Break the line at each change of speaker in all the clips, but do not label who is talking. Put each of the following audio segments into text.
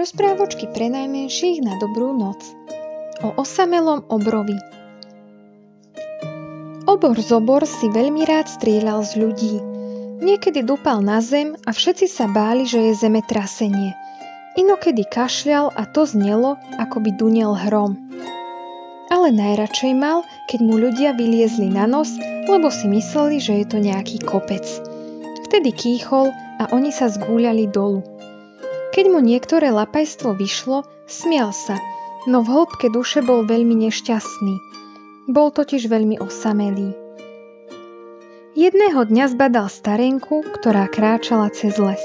Rozprávočky pre najmenších na dobrú noc. O osamelom obrovi. Obor Zobor si veľmi rád strieľal z ľudí. Niekedy dúpal na zem a všetci sa báli, že je zemetrasenie. Inokedy kašľal a to znelo, ako by dunel hrom. Ale najradšej mal, keď mu ľudia vyliezli na nos, lebo si mysleli, že je to nejaký kopec. Vtedy kýchol a oni sa zgúľali dolu. Keď mu niektoré lapajstvo vyšlo, smial sa, no v hĺbke duše bol veľmi nešťastný. Bol totiž veľmi osamelý. Jedného dňa zbadal starenku, ktorá kráčala cez les.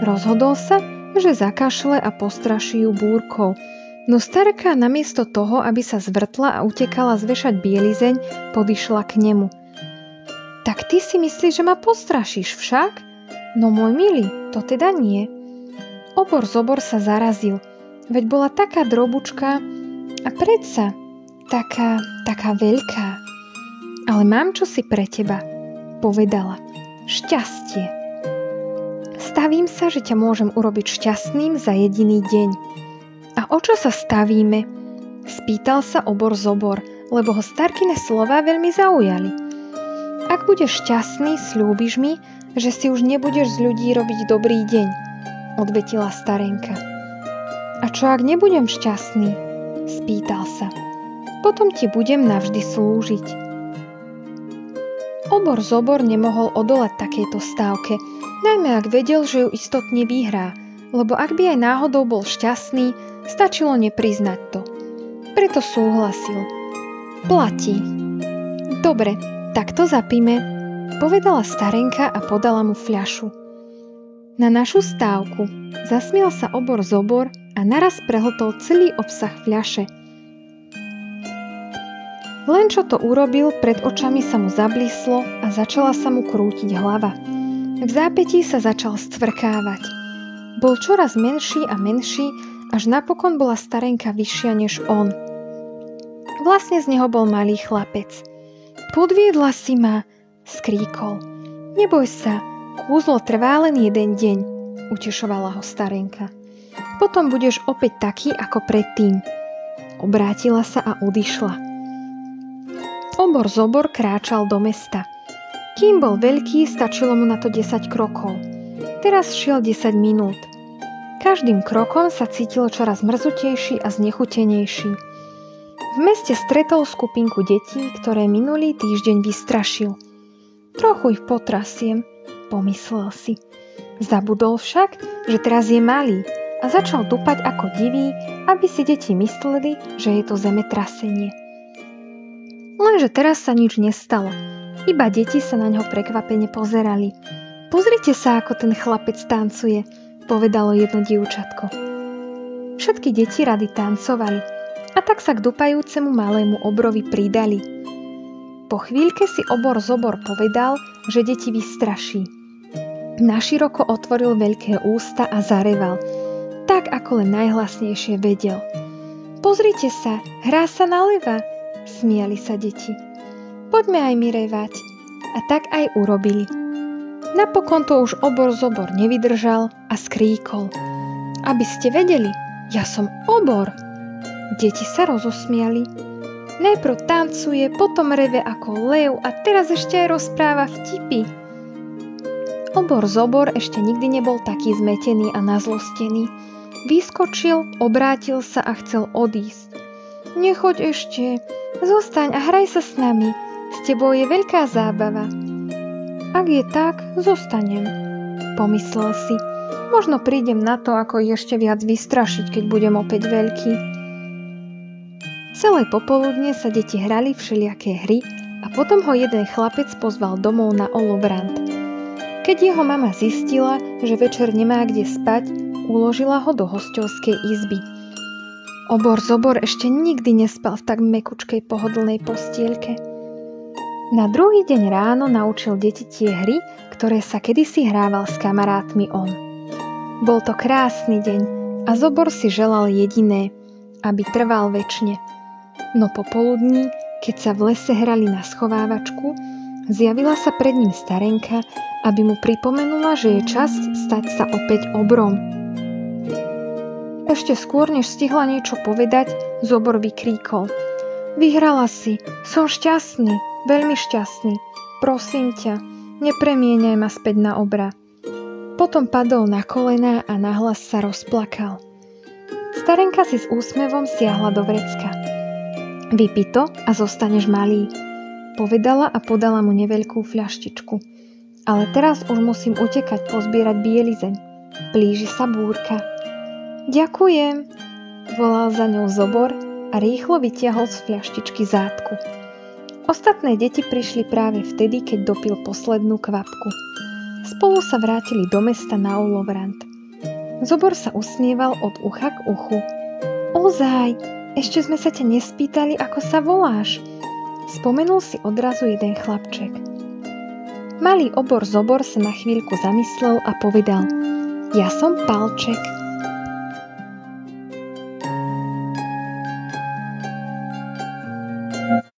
Rozhodol sa, že zakašle a postraší ju búrkou, no starka namiesto toho, aby sa zvrtla a utekala zvešať bielizeň, podišla k nemu. Tak ty si myslíš, že ma postrašíš však? No môj milý, to teda nie. Obor Zobor sa zarazil, veď bola taká drobučka a predsa taká veľká. Ale mám čosi pre teba, povedala. Šťastie. Stavím sa, že ťa môžem urobiť šťastným za jediný deň. A o čo sa stavíme? Spýtal sa Obor Zobor, lebo ho starkine slová veľmi zaujali. Ak budeš šťastný, sľúbiš mi, že si už nebudeš z ľudí robiť dobrý deň, odvetila starenka. A čo ak nebudem šťastný? Spýtal sa. Potom ti budem navždy slúžiť. Obor Zobor nemohol odolať takejto stávke, najmä ak vedel, že ju istotne vyhrá, lebo ak by aj náhodou bol šťastný, stačilo nepriznať to. Preto súhlasil. Platí. Dobre, tak to zapíme, povedala starenka a podala mu fľašu. Na našu stávku, zasmial sa Obor Zobor a naraz prehltol celý obsah fľaše. Len čo to urobil, pred očami sa mu zablíslo a začala sa mu krútiť hlava. V zápätí sa začal stvrkávať. Bol čoraz menší a menší, až napokon bola starenka vyššia než on. Vlastne z neho bol malý chlapec. Podviedla si ma, skríkol. Neboj sa, kúzlo trvá len jeden deň, utešovala ho starenka. Potom budeš opäť taký ako predtým. Obrátila sa a odišla. Obor Zobor kráčal do mesta. Kým bol veľký, stačilo mu na to 10 krokov. Teraz šiel 10 minút. Každým krokom sa cítil čoraz mrzutejší a znechutenejší. V meste stretol skupinku detí, ktoré minulý týždeň vystrašil. Trochu ich potrasiem, pomyslel si. Zabudol však, že teraz je malý a začal dúpať ako divý, aby si deti mysleli, že je to zemetrasenie. Lenže teraz sa nič nestalo. Iba deti sa na ňo prekvapene pozerali. Pozrite sa, ako ten chlapec tancuje, povedalo jedno dievčatko. Všetky deti rady tancovali a tak sa k dúpajúcemu malému obrovi pridali. Po chvíľke si Obor Zobor povedal, že deti vystraší. Naširoko otvoril veľké ústa a zareval, tak ako len najhlasnejšie vedel. Pozrite sa, hrá sa na leva, smiali sa deti. Poďme aj my revať. A tak aj urobili. Napokon to už Obor Zobor nevydržal a skríkol. Aby ste vedeli, ja som obor. Deti sa rozosmiali. Najprv tancuje, potom reve ako lev a teraz ešte aj rozpráva vtipy. Obor Zobor ešte nikdy nebol taký zmetený a nazlostený. Vyskočil, obrátil sa a chcel odísť. Nechoď ešte, zostaň a hraj sa s nami. S tebou je veľká zábava. Ak je tak, zostanem, pomyslel si. Možno prídem na to, ako ich ešte viac vystrašiť, keď budem opäť veľký. Celé popoludne sa deti hrali všelijaké hry a potom ho jeden chlapec pozval domov na olovrant. Keď jeho mama zistila, že večer nemá kde spať, uložila ho do hosťovskej izby. Obor Zobor ešte nikdy nespal v tak mekučkej pohodlnej postielke. Na druhý deň ráno naučil deti tie hry, ktoré sa kedysi hrával s kamarátmi on. Bol to krásny deň a Zobor si želal jediné, aby trval večne. No popoludní, keď sa v lese hrali na schovávačku, zjavila sa pred ním starenka, aby mu pripomenula, že je čas stať sa opäť obrom. Ešte skôr, než stihla niečo povedať, Zobor vykríkol. Vyhrala si, som šťastný, veľmi šťastný. Prosím ťa, nepremieňaj ma späť na obra. Potom padol na kolená a nahlas sa rozplakal. Starenka si s úsmevom siahla do vrecka. Vypij to a zostaneš malý, povedala a podala mu neveľkú fľaštičku. Ale teraz už musím utekať pozbierať bielizeň. Blíži sa búrka. Ďakujem, volal za ňou Zobor a rýchlo vytiahol z fľaštičky zátku. Ostatné deti prišli práve vtedy, keď dopil poslednú kvapku. Spolu sa vrátili do mesta na Ulovrant. Zobor sa usmieval od ucha k uchu. Ozaj, ešte sme sa ťa nespýtali, ako sa voláš. Spomenul si odrazu jeden chlapček. Malý obor Zobor sa na chvíľku zamyslel a povedal: Ja som Palček.